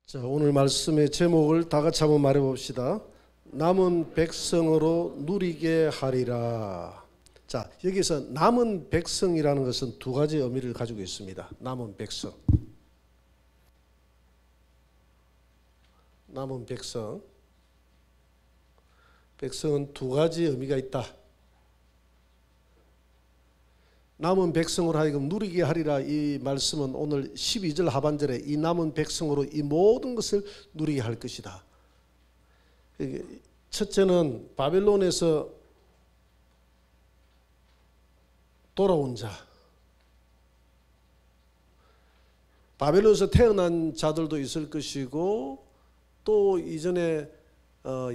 자, 오늘 말씀의 제목을 다 같이 한번 말해 봅시다. 남은 백성으로 누리게 하리라. 자, 여기서 남은 백성이라는 것은 두 가지 의미를 가지고 있습니다. 남은 백성. 남은 백성. 백성은 두 가지 의미가 있다. 남은 백성으로 하여금 누리게 하리라. 이 말씀은 오늘 12절 하반절에 이 남은 백성으로 이 모든 것을 누리게 할 것이다. 첫째는 바벨론에서 돌아온 자, 바벨론에서 태어난 자들도 있을 것이고, 또 이전에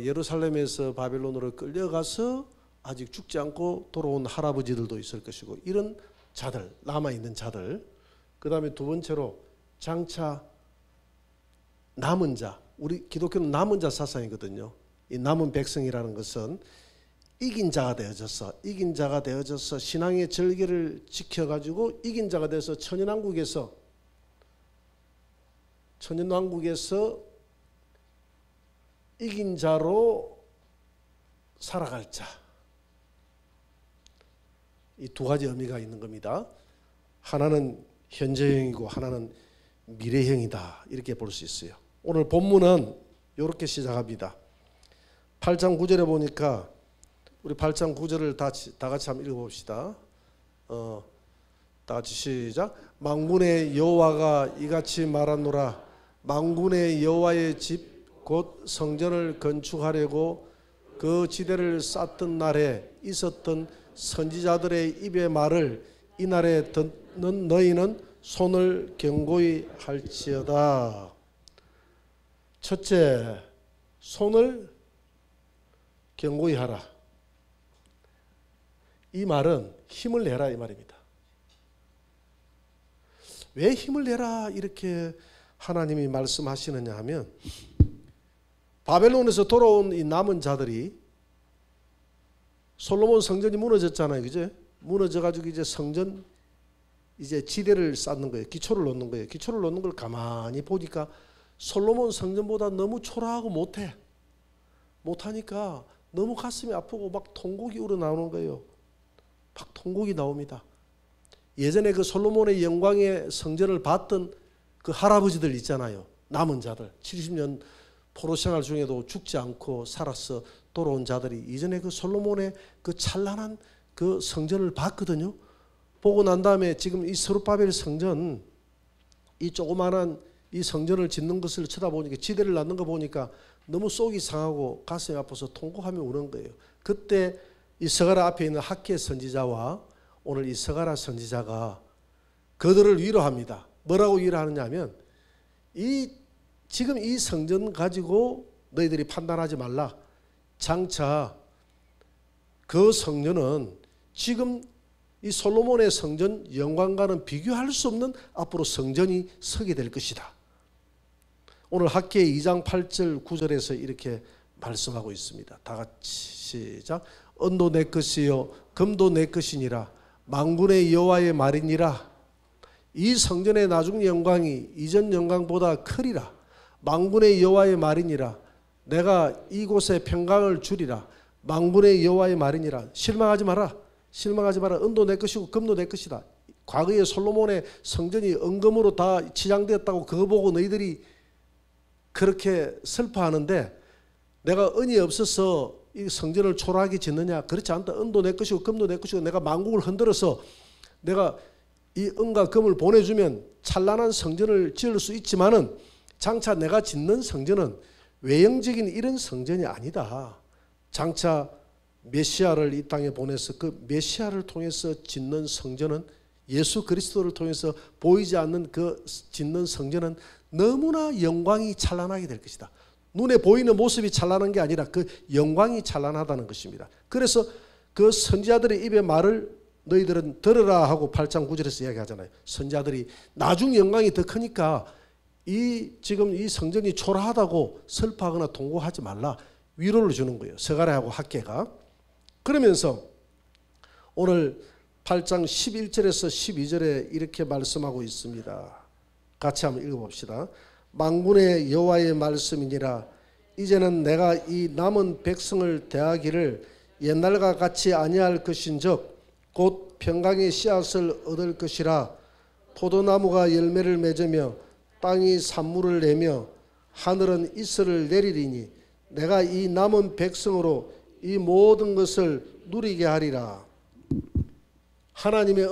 예루살렘에서 바벨론으로 끌려가서 아직 죽지 않고 돌아온 할아버지들도 있을 것이고, 이런 자들, 남아있는 자들. 그 다음에 두 번째로 장차 남은 자, 우리 기독교는 남은 자 사상이거든요. 이 남은 백성이라는 것은 이긴 자가 되어져서 신앙의 절개를 지켜가지고 이긴 자가 돼서 천연왕국에서 이긴 자로 살아갈 자. 이 두 가지 의미가 있는 겁니다. 하나는 현재형이고 하나는 미래형이다, 이렇게 볼 수 있어요. 오늘 본문은 이렇게 시작합니다. 8장 9절에 보니까 우리 8장 9절을 다 같이 한번 읽어봅시다. 다 같이 시작. 만군의 여호와가 이같이 말하노라. 만군의 여호와의 집 곧 성전을 건축하려고 그 지대를 쌓던 날에 있었던 선지자들의 입의 말을 이날에 듣는 너희는 손을 견고히 할지어다. 첫째, 손을 견고히 하라. 이 말은 힘을 내라, 이 말입니다. 왜 힘을 내라 이렇게 하나님이 말씀하시느냐 하면, 바벨론에서 돌아온 이 남은 자들이, 솔로몬 성전이 무너졌잖아요, 그죠? 무너져가지고 이제 성전 이제 지대를 쌓는 거예요. 기초를 놓는 거예요. 기초를 놓는 걸 가만히 보니까 솔로몬 성전보다 너무 초라하고 못하니까 너무 가슴이 아프고 막 통곡이 우러나오는 거예요. 막 통곡이 나옵니다. 예전에 그 솔로몬의 영광의 성전을 봤던 그 할아버지들 있잖아요. 남은 자들, 70년 포로 생활 중에도 죽지 않고 살아서 돌아온 자들이 이전에 그 솔로몬의 그 찬란한 그 성전을 봤거든요. 보고 난 다음에 지금 이 스룹바벨 성전, 이 조그마한 이 성전을 짓는 것을 쳐다보니까, 지대를 낳는 거 보니까 너무 속이 상하고 가슴이 아파서 통곡하며 우는 거예요. 그때 이 스가랴 앞에 있는 학개 선지자와 오늘 이 스가랴 선지자가 그들을 위로합니다. 뭐라고 위로하느냐 하면, 지금 이 성전 가지고 너희들이 판단하지 말라. 장차 그 성전은 지금 이 솔로몬의 성전 영광과는 비교할 수 없는 앞으로 성전이 서게 될 것이다. 오늘 학개 2장 8절 9절에서 이렇게 말씀하고 있습니다. 다 같이 시작. 은도 내 것이요 금도 내 것이니라. 만군의 여호와의 말이니라. 이 성전의 나중 영광이 이전 영광보다 크리라. 만군의 여호와의 말이니라. 내가 이곳에 평강을 주리라. 만군의 여호와의 말이니라. 실망하지 마라. 은도 내 것이고 금도 내 것이다. 과거에 솔로몬의 성전이 은금으로 다 치장되었다고 그거 보고 너희들이 그렇게 슬퍼하는데, 내가 은이 없어서 이 성전을 초라하게 짓느냐? 그렇지 않다. 은도 내 것이고 금도 내 것이고 내가 만국을 흔들어서 내가 이 은과 금을 보내주면 찬란한 성전을 지을 수 있지만은, 장차 내가 짓는 성전은 외형적인 이런 성전이 아니다. 장차 메시아를 이 땅에 보내서 그 메시아를 통해서 짓는 성전은, 예수 그리스도를 통해서 보이지 않는 그 짓는 성전은 너무나 영광이 찬란하게 될 것이다. 눈에 보이는 모습이 찬란한 게 아니라 그 영광이 찬란하다는 것입니다. 그래서 그 선지자들의 입의 말을 너희들은 들으라 하고 8장 9절에서 이야기하잖아요. 선지자들이 나중 영광이 더 크니까 지금 이 성전이 초라하다고 슬퍼하거나 통곡하지 말라, 위로를 주는 거예요. 스가랴하고 학개가. 그러면서 오늘 8장 11절에서 12절에 이렇게 말씀하고 있습니다. 같이 한번 읽어봅시다. 만군의 여호와의 말씀이니라. 이제는 내가 이 남은 백성을 대하기를 옛날과 같이 아니할 것인즉 곧 평강의 씨앗을 얻을 것이라. 포도나무가 열매를 맺으며 땅이 산물을 내며 하늘은 이슬을 내리리니 내가 이 남은 백성으로 이 모든 것을 누리게 하리라. 하나님의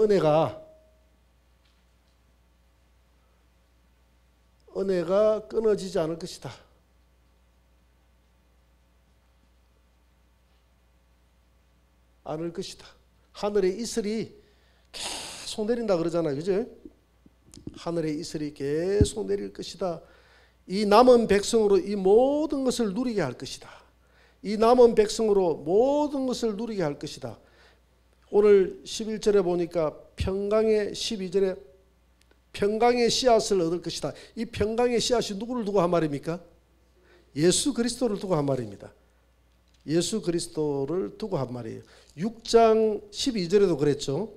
은혜가 끊어지지 않을 것이다. 않을 것이다. 하늘의 이슬이 계속 내린다 그러잖아요. 그죠? 하늘의 이슬이 계속 내릴 것이다. 이 남은 백성으로 이 모든 것을 누리게 할 것이다. 이 남은 백성으로 모든 것을 누리게 할 것이다. 오늘 11절에 보니까 평강의 12절에 평강의 씨앗을 얻을 것이다. 이 평강의 씨앗이 누구를 두고 한 말입니까? 예수 그리스도를 두고 한 말입니다. 예수 그리스도를 두고 한 말이에요. 6장 12절에도 그랬죠.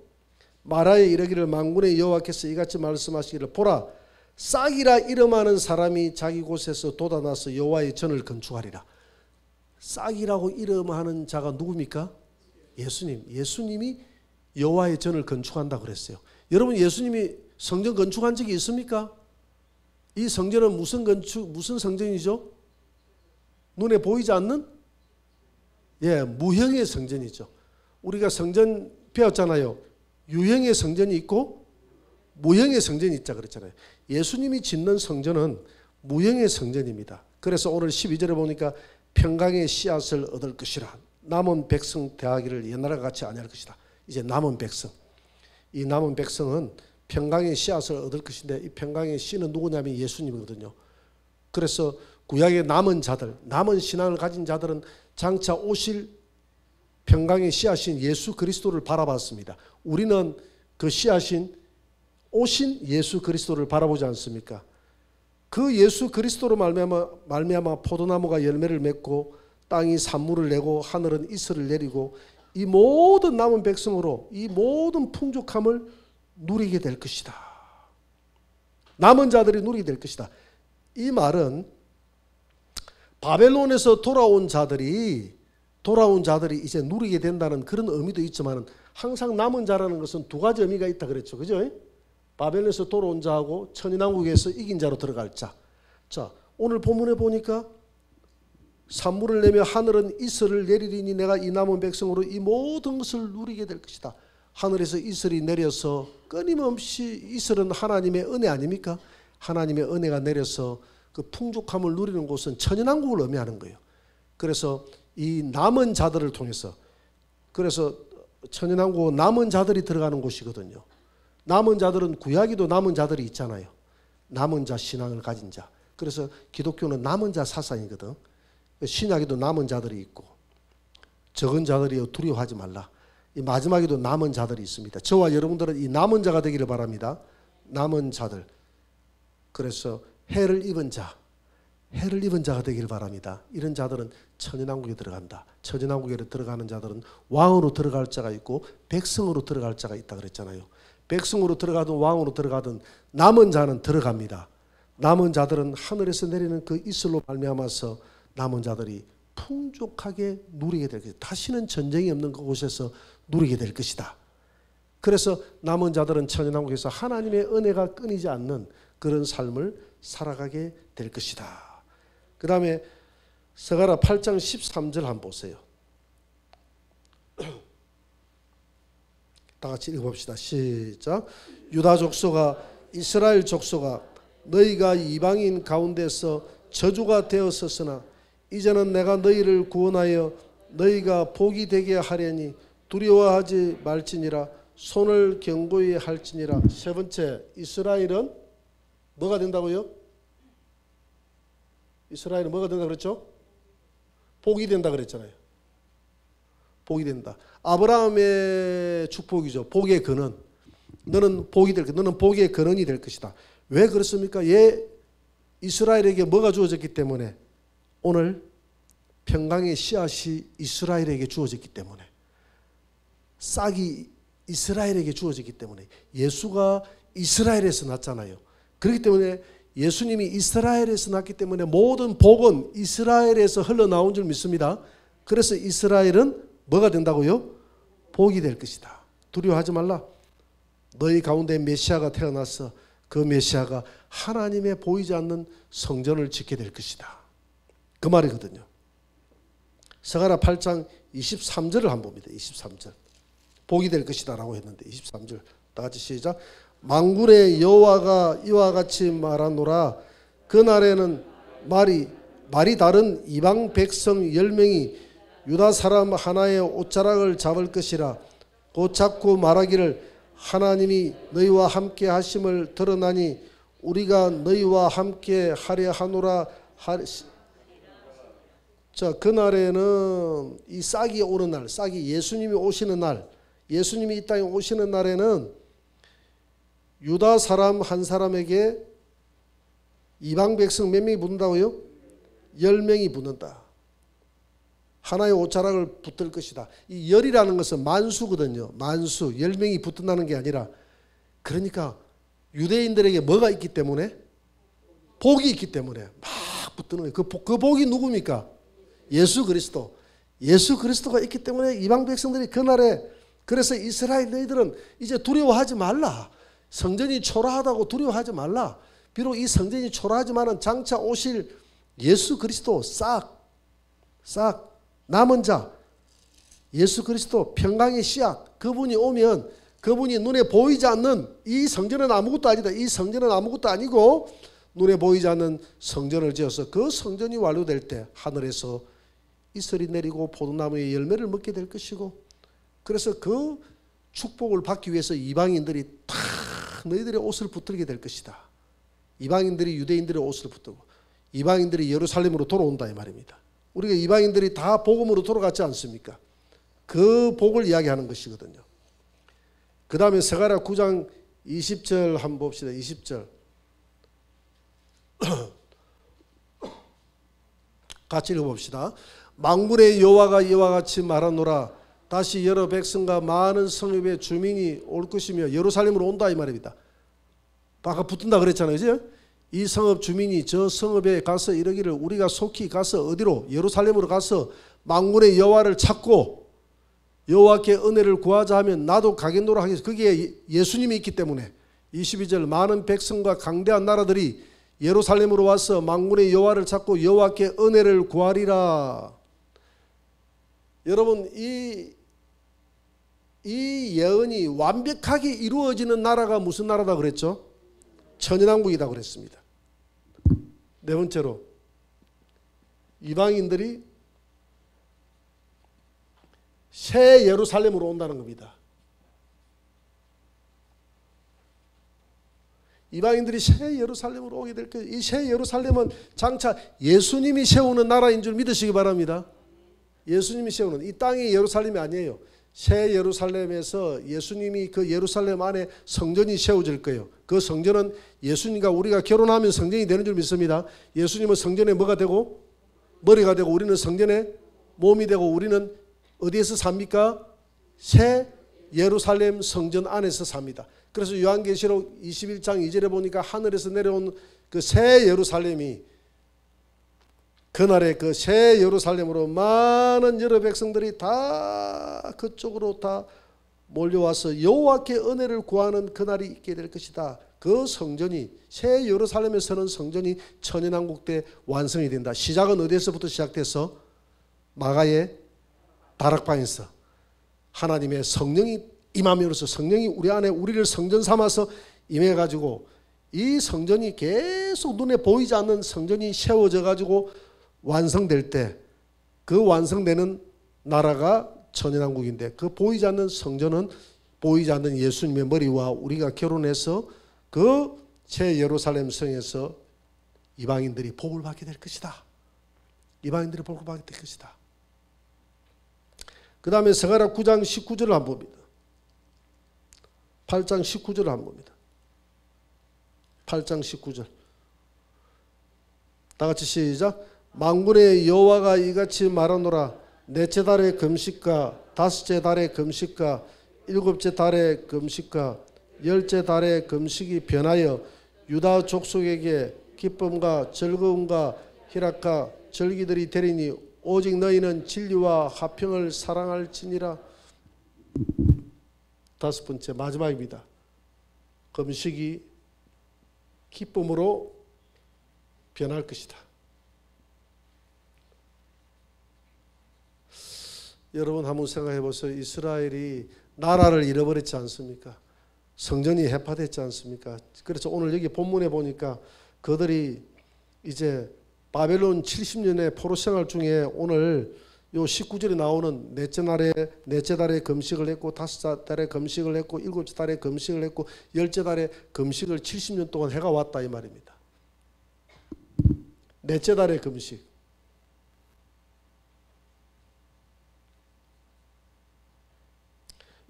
마라에 이르기를 만군의 여호와께서 이같이 말씀하시기를 보라 싹이라 이름하는 사람이 자기 곳에서 돋아나서 여호와의 전을 건축하리라. 싹이라고 이름하는 자가 누굽니까? 예수님. 예수님이 여호와의 전을 건축한다 그랬어요. 여러분 예수님이 성전 건축한 적이 있습니까? 이 성전은 무슨 성전이죠? 눈에 보이지 않는? 무형의 성전이죠. 우리가 성전 배웠잖아요. 유형의 성전이 있고 무형의 성전이 있자 그랬잖아요. 예수님이 짓는 성전은 무형의 성전입니다. 그래서 오늘 12절에 보니까 평강의 씨앗을 얻을 것이라. 남은 백성 대하기를 옛날과 같이 아니할 것이다. 이제 남은 백성. 이 남은 백성은 평강의 씨앗을 얻을 것인데 이 평강의 씨는 누구냐면 예수님이거든요. 그래서 구약의 남은 자들, 남은 신앙을 가진 자들은 장차 오실 평강의 씨앗인 예수 그리스도를 바라봤습니다. 우리는 그 씨앗인 오신 예수 그리스도를 바라보지 않습니까? 그 예수 그리스도로 말미암아 포도나무가 열매를 맺고 땅이 산물을 내고 하늘은 이슬을 내리고 이 모든 남은 백성으로 이 모든 풍족함을 누리게 될 것이다. 남은 자들이 누리게 될 것이다. 이 말은 바벨론에서 돌아온 자들이 이제 누리게 된다는 그런 의미도 있지만 항상 남은 자라는 것은 두 가지 의미가 있다 그랬죠. 그죠? 바벨론에서 돌아온 자하고 천인왕국에서 이긴 자로 들어갈 자. 자, 오늘 본문에 보니까 산물을 내며 하늘은 이슬을 내리리니 내가 이 남은 백성으로 이 모든 것을 누리게 될 것이다. 하늘에서 이슬이 내려서 끊임없이 이슬은 하나님의 은혜 아닙니까? 하나님의 은혜가 내려서 그 풍족함을 누리는 곳은 천연왕국을 의미하는 거예요. 그래서 이 남은 자들을 통해서 그래서 천연왕국은 남은 자들이 들어가는 곳이거든요. 남은 자들은 구약에도 남은 자들이 있잖아요. 남은 자 신앙을 가진 자. 그래서 기독교는 남은 자 사상이거든. 신약에도 남은 자들이 있고 적은 자들이여 두려워하지 말라. 이 마지막에도 남은 자들이 있습니다. 저와 여러분들은 이 남은 자가 되기를 바랍니다. 남은 자들. 그래서 해를 입은 자가 되기를 바랍니다. 이런 자들은 천연왕국에 들어간다. 천연왕국에 들어가는 자들은 왕으로 들어갈 자가 있고 백성으로 들어갈 자가 있다 그랬잖아요. 백성으로 들어가든 왕으로 들어가든 남은 자는 들어갑니다. 남은 자들은 하늘에서 내리는 그 이슬로 말미암아서 남은 자들이 풍족하게 누리게 될 것이다. 다시는 전쟁이 없는 그곳에서 누리게 될 것이다. 그래서 남은 자들은 천연왕국에서 하나님의 은혜가 끊이지 않는 그런 삶을 살아가게 될 것이다. 그 다음에 스가랴 8장 13절 한번 보세요. 다 같이 읽어봅시다. 시작. 유다 족속아 이스라엘 족속아 너희가 이방인 가운데서 저주가 되었었으나 이제는 내가 너희를 구원하여 너희가 복이 되게 하려니 두려워하지 말지니라. 손을 견고히 할지니라. 세 번째, 이스라엘은 뭐가 된다고요? 이스라엘은 뭐가 된다 그랬죠? 복이 된다 그랬잖아요. 복이 된다. 아브라함의 축복이죠. 복의 근원. 너는 복이 될 것이다. 너는 복의 근원이 될 것이다. 왜 그렇습니까? 이스라엘에게 뭐가 주어졌기 때문에 오늘 평강의 씨앗이 이스라엘에게 주어졌기 때문에 싹이 이스라엘에게 주어졌기 때문에 예수가 이스라엘에서 났잖아요. 그렇기 때문에 예수님이 이스라엘에서 났기 때문에 모든 복은 이스라엘에서 흘러나온 줄 믿습니다. 그래서 이스라엘은 뭐가 된다고요? 복이 될 것이다. 두려워하지 말라. 너희 가운데 메시아가 태어나서 그 메시아가 하나님의 보이지 않는 성전을 짓게 될 것이다. 그 말이거든요. 스가랴 8장 23절을 한번 봅니다. 23절. 복이 될 것이다 라고 했는데 23절 다 같이 시작. 만군의 여호와가 이와 같이 말하노라. 그날에는 말이 다른 이방 백성 10명이 유다 사람 하나의 옷자락을 잡을 것이라. 곧 잡고 말하기를 하나님이 너희와 함께 하심을 들었나니 우리가 너희와 함께 하려 하노라. 자, 그날에는 이 싹이 오는 날, 싹이 예수님이 오시는 날, 예수님이 이 땅에 오시는 날에는 유다 사람 한 사람에게 이방 백성 몇 명이 붙는다고요? 10명이 붙는다. 하나의 옷자락을 붙들 것이다. 이 열이라는 것은 만수거든요. 만수. 10명이 붙는다는 게 아니라, 그러니까 유대인들에게 뭐가 있기 때문에? 복이 있기 때문에 막 붙드는 거예요. 그 복이 누굽니까? 예수 그리스도. 예수 그리스도가 있기 때문에 이방 백성들이 그날에, 그래서 이스라엘 너희들은 이제 두려워하지 말라. 성전이 초라하다고 두려워하지 말라. 비록 이 성전이 초라하지만은 장차 오실 예수 그리스도 싹 남은 자, 예수 그리스도 평강의 씨앗, 그분이 오면 그분이 눈에 보이지 않는 이 성전은 아무것도 아니다. 이 성전은 아무것도 아니고 눈에 보이지 않는 성전을 지어서 그 성전이 완료될 때 하늘에서 이슬이 내리고 포도나무의 열매를 먹게 될 것이고, 그래서 그 축복을 받기 위해서 이방인들이 다 너희들의 옷을 붙들게 될 것이다. 이방인들이 유대인들의 옷을 붙들고 이방인들이 예루살렘으로 돌아온다 이 말입니다. 우리가 이방인들이 다 복음으로 돌아갔지 않습니까? 그 복을 이야기하는 것이거든요. 그 다음에 스가랴 9장 20절 한번 봅시다. 20절 같이 읽어봅시다. 만군의 여호와가 이와 같이 말하노라. 다시 여러 백성과 많은 성읍의 주민이 올 것이며 예루살렘으로 온다 이 말입니다. 아까 붙는다 그랬잖아요. 그죠? 이 성읍 주민이 저 성읍에 가서 이르기를 우리가 속히 가서 어디로? 예루살렘으로 가서 만군의 여호와를 찾고 여호와께 은혜를 구하자 하면 나도 가겠노라 하겠어. 그게 예수님이 있기 때문에. 22절 많은 백성과 강대한 나라들이 예루살렘으로 와서 만군의 여호와를 찾고 여호와께 은혜를 구하리라. 여러분 이 예언이 완벽하게 이루어지는 나라가 무슨 나라다 그랬죠? 천연왕국이다 그랬습니다. 네 번째로 이방인들이 새 예루살렘으로 온다는 겁니다. 이방인들이 새 예루살렘으로 오게 될 거예요. 이 새 예루살렘은 장차 예수님이 세우는 나라인 줄 믿으시기 바랍니다. 예수님이 세우는, 이 땅이 예루살렘이 아니에요. 새 예루살렘에서 예수님이 그 예루살렘 안에 성전이 세워질 거예요. 그 성전은 예수님과 우리가 결혼하면 성전이 되는 줄 믿습니다. 예수님은 성전에 뭐가 되고? 머리가 되고 우리는 성전에 몸이 되고 우리는 어디에서 삽니까? 새 예루살렘 성전 안에서 삽니다. 그래서 요한계시록 21장 2절에 보니까 하늘에서 내려온 그 새 예루살렘이 그날에 그 새 예루살렘으로 많은 여러 백성들이 다 그쪽으로 다 몰려와서 여호와께 은혜를 구하는 그날이 있게 될 것이다. 그 성전이 새 예루살렘에 서는 성전이 천연왕국 때 완성이 된다. 시작은 어디에서부터 시작돼서 마가의 다락방에서 하나님의 성령이 임함으로써 성령이 우리 안에 우리를 성전 삼아서 임해가지고 이 성전이 계속 눈에 보이지 않는 성전이 세워져 가지고 완성될 때 그 완성되는 나라가 천연왕국인데 그 보이지 않는 성전은 보이지 않는 예수님의 머리와 우리가 결혼해서 그 새 예루살렘 성에서 이방인들이 복을 받게 될 것이다. 이방인들이 복을 받게 될 것이다. 그 다음에 스가랴 9장 19절을 한번 봅니다. 8장 19절을 한번 봅니다. 8장 19절 다 같이 시작. 만군의 여호와가 이같이 말하노라. 넷째 달의 금식과 다섯째 달의 금식과 일곱째 달의 금식과 열째 달의 금식이 변하여 유다 족속에게 기쁨과 즐거움과 희락과 절기들이 되리니 오직 너희는 진리와 화평을 사랑할지니라. 다섯 번째 마지막입니다. 금식이 기쁨으로 변할 것이다. 여러분 한번 생각해 보세요. 이스라엘이 나라를 잃어버렸지 않습니까? 성전이 해파됐지 않습니까? 그래서 오늘 여기 본문에 보니까 그들이 이제 바벨론 70년의 포로 생활 중에 오늘 요 19절에 나오는 넷째 달에 금식을 했고, 다섯째 달에 금식을 했고, 일곱째 달에 금식을 했고, 열째 달에 금식을 70년 동안 해가 왔다 이 말입니다. 넷째 달에 금식.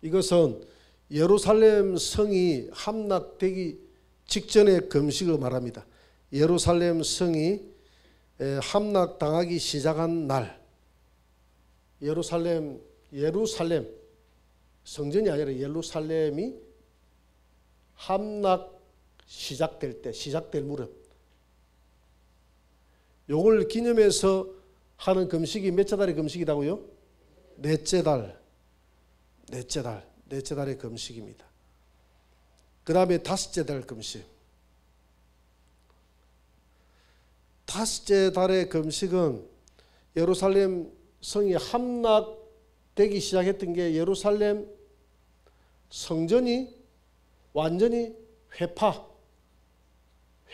이것은 예루살렘 성이 함락되기 직전의 금식을 말합니다. 예루살렘 성이 함락당하기 시작한 날, 예루살렘 성전이 아니라 예루살렘이 함락 시작될 때, 시작될 무렵, 요걸 기념해서 하는 금식이 몇째 달의 금식이라고요? 넷째 달의 금식입니다. 그 다음에 다섯째 달 금식. 다섯째 달의 금식은 예루살렘 성이 함락되기 시작했던 게 예루살렘 성전이 완전히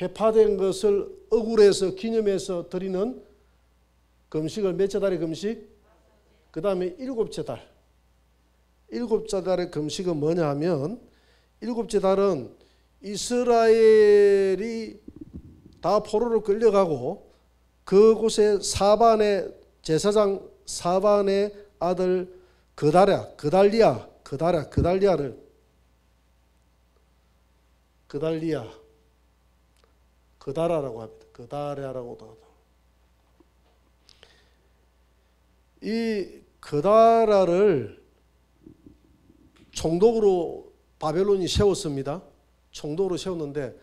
회파된 것을 억울해서 기념해서 드리는 금식을 몇째 달의 금식? 그 다음에 일곱째 달의 금식은 뭐냐 하면, 일곱째 달은 이스라엘이 다 포로로 끌려가고 그곳에 제사장 사반의 아들 그달리아라고 합니다. 그달리아라고. 이 그달아를 총독으로 바벨론이 세웠습니다. 총독으로 세웠는데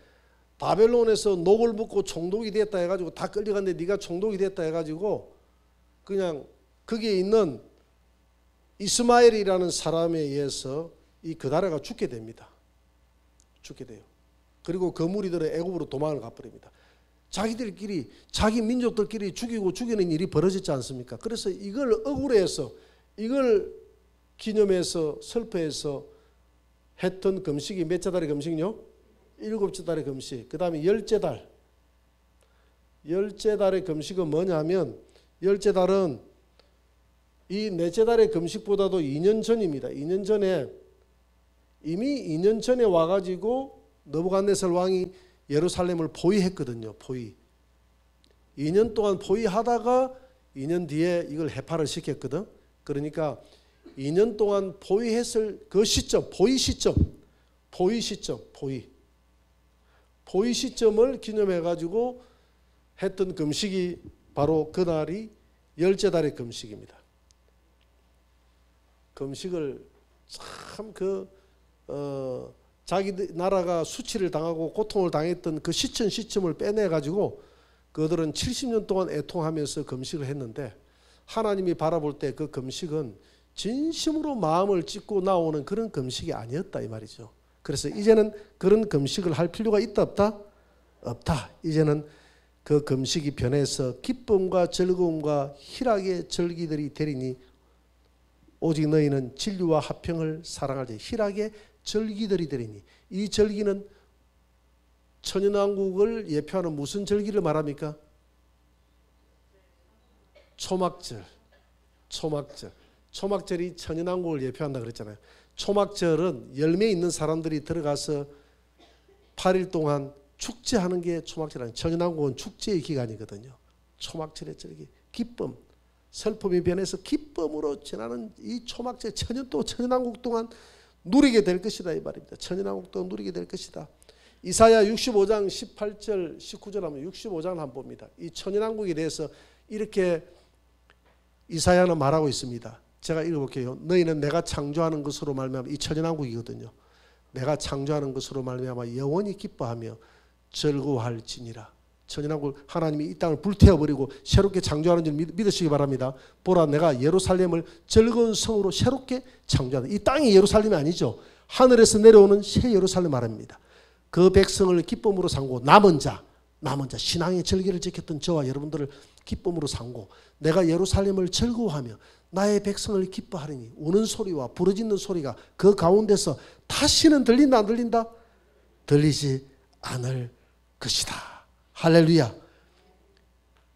바벨론에서 녹을 붓고 총독이 됐다 해가지고 다 끌려갔는데 네가 총독이 됐다 해가지고 그냥 거기에 있는 이스마엘이라는 사람에 의해서 이 그다라가 죽게 됩니다. 죽게 돼요. 그리고 그 무리들은 애굽으로 도망을 가버립니다. 자기들끼리, 자기 민족들끼리 죽이는 일이 벌어졌지 않습니까? 그래서 이걸 억울해서, 이걸 기념해서 슬퍼해서 했던 금식이 몇째 달의 금식요? 일곱째 달의 금식. 그 다음에 열째 달의 금식은 뭐냐면, 열째 달은 이 넷째 달의 금식보다도 2년 전입니다. 2년 전에, 이미 2년 전에 와가지고 느부갓네살 왕이 예루살렘을 포위했거든요. 2년 동안 포위하다가 2년 뒤에 이걸 해파를 시켰거든. 그러니까 2년 동안 포위했을 그 시점, 포위 시점을 기념해가지고 했던 금식이 바로 그날이 열째 달의 금식입니다. 금식을 참 자기 나라가 수치를 당하고 고통을 당했던 그 시점을 빼내가지고 그들은 70년 동안 애통하면서 금식을 했는데, 하나님이 바라볼 때 그 금식은 진심으로 마음을 찢고 나오는 그런 금식이 아니었다 이 말이죠. 그래서 이제는 그런 금식을 할 필요가 있다 없다? 없다. 이제는 그 금식이 변해서 기쁨과 즐거움과 희락의 절기들이 되리니 오직 너희는 진리와 화평을 사랑할 때 희락의 절기들이 되리니, 이 절기는 천연왕국을 예표하는 무슨 절기를 말합니까? 초막절이 천연왕국을 예표한다 그랬잖아요. 초막절은 열매 있는 사람들이 들어가서 8일 동안 축제하는 게 초막절 아니에요. 천연왕국은 축제의 기간이거든요. 초막절의 절기, 기쁨, 슬픔이 변해서 기쁨으로 지나는 이 초막절, 천연왕국 동안 누리게 될 것이다 이 말입니다. 천연왕국 동안 누리게 될 것이다. 이사야 65장 18절 19절 하면 65장을 한번 봅니다. 이 천연왕국에 대해서 이렇게 이사야는 말하고 있습니다. 제가 읽어볼게요. 너희는 내가 창조하는 것으로 말미암아, 이 천연왕국이거든요. 내가 창조하는 것으로 말미암아 영원히 기뻐하며 즐거워할지니라. 천연왕국 하나님이 이 땅을 불태워버리고 새롭게 창조하는 줄 믿으시기 바랍니다. 보라, 내가 예루살렘을 즐거운 성으로 새롭게 창조한다. 이 땅이 예루살렘이 아니죠. 하늘에서 내려오는 새 예루살렘 말입니다. 그 백성을 기쁨으로 삼고 남은 자 신앙의 절기를 지켰던 저와 여러분들을 기쁨으로 삼고 내가 예루살렘을 즐거워하며 나의 백성을 기뻐하리니 우는 소리와 부르짖는 소리가 그 가운데서 다시는 들린다 안 들린다? 들리지 않을 것이다. 할렐루야.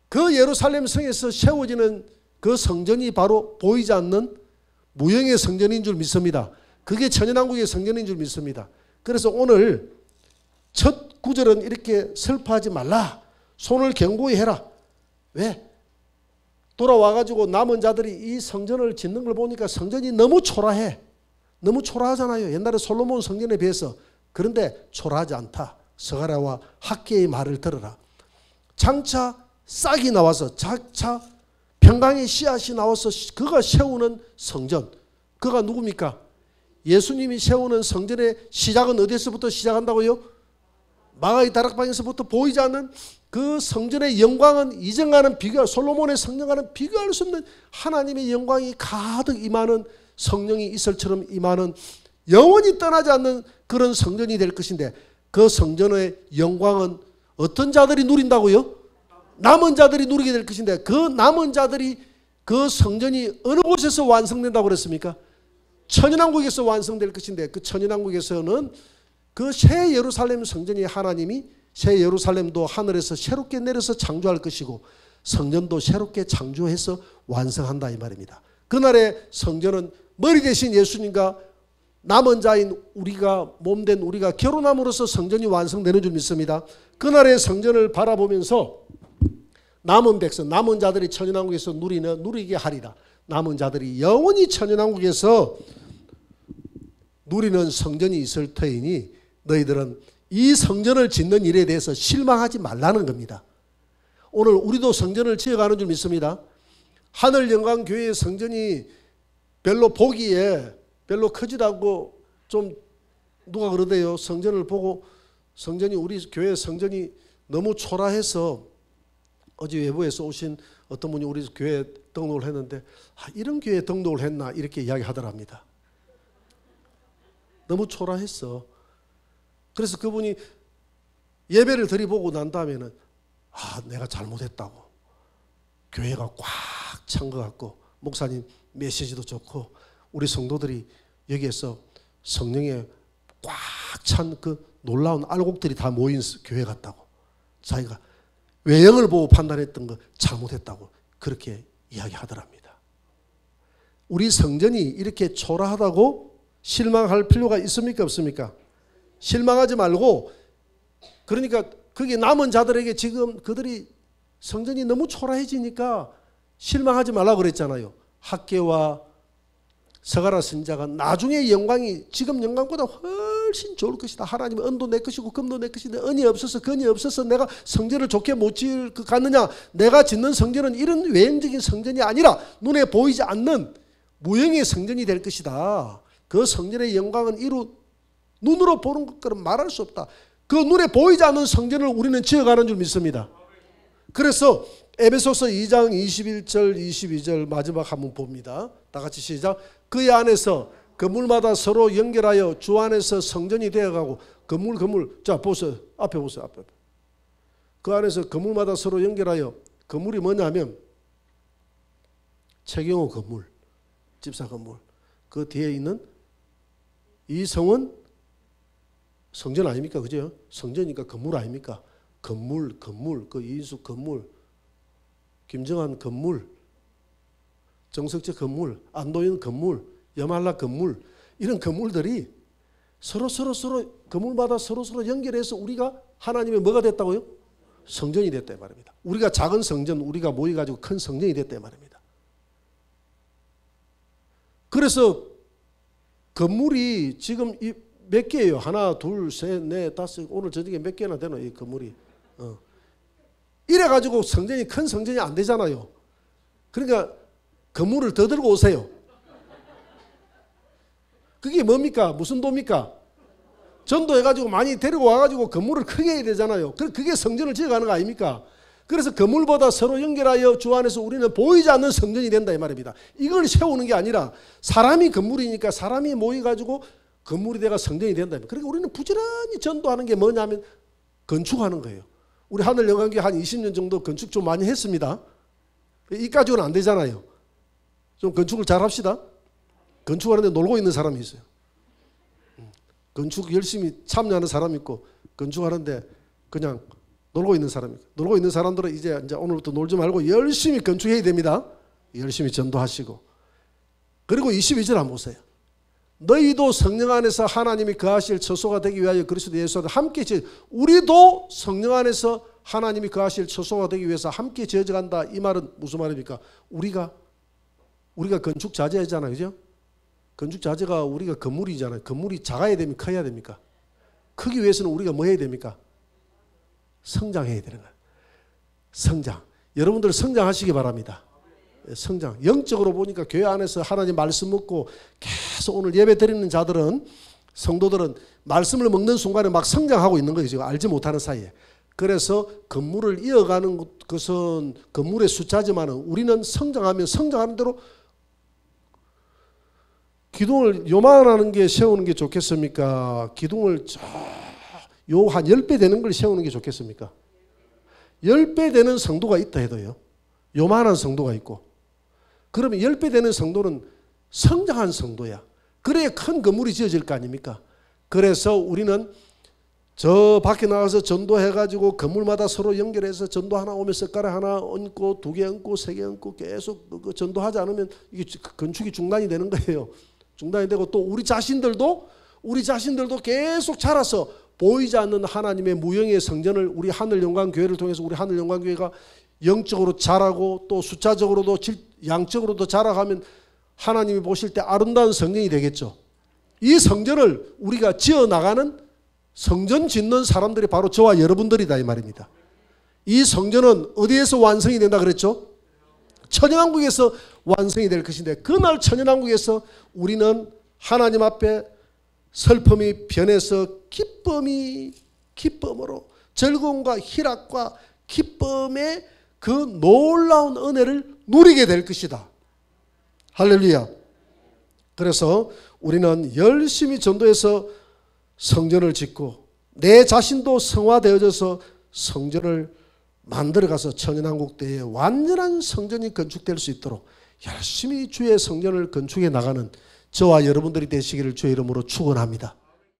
그 예루살렘 성에서 세워지는 그 성전이 바로 보이지 않는 무형의 성전인 줄 믿습니다. 그게 천연왕국의 성전인 줄 믿습니다. 그래서 오늘 첫 구절은 이렇게 슬퍼하지 말라. 손을 견고히 해라. 왜? 돌아와가지고 남은 자들이 이 성전을 짓는 걸 보니까 성전이 너무 초라해. 너무 초라하잖아요. 옛날에 솔로몬 성전에 비해서. 그런데 초라하지 않다. 스가랴와 학개의 말을 들어라. 장차 싹이 나와서 장차 평강의 씨앗이 나와서 그가 세우는 성전. 그가 누굽니까? 예수님이 세우는 성전의 시작은 어디에서부터 시작한다고요? 마가의 다락방에서부터 보이지 않는 그 성전의 영광은 이전과는 솔로몬의 성전과는 비교할 수 없는 하나님의 영광이 가득 임하는 성령이 이슬처럼 임하는 영원히 떠나지 않는 그런 성전이 될 것인데 그 성전의 영광은 어떤 자들이 누린다고요? 남은 자들이 누리게 될 것인데 그 남은 자들이 그 성전이 어느 곳에서 완성된다고 그랬습니까? 천연왕국에서 완성될 것인데 그 천연왕국에서는 그 새 예루살렘 성전이 하나님이 새 예루살렘도 하늘에서 새롭게 내려서 창조할 것이고 성전도 새롭게 창조해서 완성한다 이 말입니다. 그날의 성전은 머리 대신 예수님과 남은 자인 우리가 몸된 우리가 결혼함으로써 성전이 완성되는 줄 믿습니다. 그날의 성전을 바라보면서 남은 백성, 남은 자들이 천연왕국에서 누리게 하리라. 남은 자들이 영원히 천연왕국에서 누리는 성전이 있을 터이니 너희들은 이 성전을 짓는 일에 대해서 실망하지 말라는 겁니다. 오늘 우리도 성전을 지어가는 줄 믿습니다. 하늘영광교회의 성전이 별로 보기에 별로 크지도 않고 좀 누가 그러대요. 성전을 보고 성전이 우리 교회 성전이 너무 초라해서 어제 외부에서 오신 어떤 분이 우리 교회에 등록을 했는데 이런 교회에 등록을 했나 이렇게 이야기하더랍니다. 너무 초라했어. 그래서 그분이 예배를 드려보고 난 다음에는 내가 잘못했다고. 교회가 꽉 찬 것 같고 목사님 메시지도 좋고 우리 성도들이 여기에서 성령에 꽉 찬 그 놀라운 알곡들이 다 모인 교회 같다고. 자기가 외형을 보고 판단했던 거 잘못했다고 그렇게 이야기하더랍니다. 우리 성전이 이렇게 초라하다고 실망할 필요가 있습니까 없습니까? 실망하지 말고 그러니까 그게 남은 자들에게 지금 그들이 성전이 너무 초라해지니까 실망하지 말라고 그랬잖아요. 학개와 스가랴 선지자가 나중에 영광이 지금 영광보다 훨씬 좋을 것이다. 하나님의 은도 내 것이고 금도 내 것인데 은이 없어서 건이 없어서 내가 성전을 좋게 못 지을 것 같느냐. 내가 짓는 성전은 이런 외형적인 성전이 아니라 눈에 보이지 않는 무형의 성전이 될 것이다. 그 성전의 영광은 눈으로 보는 것과는 말할 수 없다. 그 눈에 보이지 않는 성전을 우리는 지어가는 줄 믿습니다. 그래서 에베소서 2장 21절 22절 마지막 한번 봅니다. 다 같이 시작. 그의 안에서 건물마다 서로 연결하여 주 안에서 성전이 되어가고 건물 자 보세요. 앞에 보세요. 앞에. 그 안에서 건물마다 서로 연결하여 건물이 뭐냐면 최경호 건물 집사 건물 그 뒤에 있는 이 성은 성전 아닙니까? 그죠? 성전이니까 건물 아닙니까? 건물 그 이인숙 건물 김정한 건물 정석재 건물 안도현 건물 여말라 건물 이런 건물들이 서로 건물마다 서로 연결해서 우리가 하나님의 뭐가 됐다고요? 성전이 됐다 말입니다. 우리가 작은 성전 우리가 모여가지고 큰 성전이 됐다 말입니다. 그래서 건물이 지금 몇 개예요? 하나, 둘, 셋, 넷, 다섯. 오늘 저녁에 몇 개나 되노? 이 건물이. 이래가지고 성전이 큰 성전이 안 되잖아요. 그러니까 건물을 더 들고 오세요. 그게 뭡니까? 무슨 도입니까? 전도해가지고 많이 데리고 와가지고 건물을 크게 해야 되잖아요. 그게 성전을 지어가는 거 아닙니까? 그래서 건물보다 서로 연결하여 주 안에서 우리는 보이지 않는 성전이 된다 이 말입니다. 이걸 세우는 게 아니라 사람이 건물이니까 사람이 모여가지고 건물이 돼가 성전이 된다. 그러니까 우리는 부지런히 전도하는 게 뭐냐면 건축하는 거예요. 우리 하늘영광교회 한 20년 정도 건축 좀 많이 했습니다. 이까지는 안 되잖아요. 좀 건축을 잘 합시다. 건축하는데 놀고 있는 사람이 있어요. 건축 열심히 참여하는 사람이 있고 건축하는데 그냥 놀고 있는 사람이 있고, 놀고 있는 사람들은 이제 오늘부터 놀지 말고 열심히 건축해야 됩니다. 열심히 전도하시고. 그리고 22절 한번 보세요. 너희도 성령 안에서 하나님이 거하실 처소가 되기 위하여 그리스도 예수와 함께 우리도 성령 안에서 하나님이 거하실 처소가 되기 위해서 함께 지어져간다. 이 말은 무슨 말입니까? 우리가 건축 자재잖아요. 그죠? 건축 자재가 우리가 건물이잖아요. 건물이 작아야 됩니까? 커야 됩니까? 크기 위해서는 우리가 뭐 해야 됩니까? 성장해야 되는 거예요. 성장. 여러분들 성장하시기 바랍니다. 성장. 영적으로 보니까 교회 안에서 하나님 말씀 먹고 계속 오늘 예배 드리는 자들은, 성도들은 말씀을 먹는 순간에 막 성장하고 있는 거예요. 지금 알지 못하는 사이에. 그래서 건물을 이어가는 것은 건물의 숫자지만 우리는 성장하면 성장하는 대로 기둥을 요만하는 게 세우는 게 좋겠습니까? 기둥을 요 한 10배 되는 걸 세우는 게 좋겠습니까? 10배 되는 성도가 있다 해도요. 요만한 성도가 있고. 그러면 10배 되는 성도는 성장한 성도야. 그래야 큰 건물이 지어질 거 아닙니까? 그래서 우리는 저 밖에 나가서 전도해가지고 건물마다 서로 연결해서 전도 하나 오면 숟가락 하나 얹고 2개 얹고 3개 얹고 계속 전도하지 않으면 이게 건축이 중단이 되는 거예요. 중단이 되고 또 우리 자신들도 계속 자라서 보이지 않는 하나님의 무형의 성전을 우리 하늘영광교회를 통해서 우리 하늘영광교회가 영적으로 자라고 또 숫자적으로도 양적으로도 자라가면 하나님이 보실 때 아름다운 성전이 되겠죠. 이 성전을 우리가 지어나가는 성전 짓는 사람들이 바로 저와 여러분들이다 이 말입니다. 이 성전은 어디에서 완성이 된다 그랬죠? 천연왕국에서 완성이 될 것인데 그날 천연왕국에서 우리는 하나님 앞에 슬픔이 변해서 기쁨으로 즐거움과 희락과 기쁨의 그 놀라운 은혜를 누리게 될 것이다. 할렐루야. 그래서 우리는 열심히 전도해서 성전을 짓고 내 자신도 성화되어져서 성전을 만들어가서 천연왕국 때에 완전한 성전이 건축될 수 있도록 열심히 주의 성전을 건축해 나가는 저와 여러분들이 되시기를 주의 이름으로 축원합니다.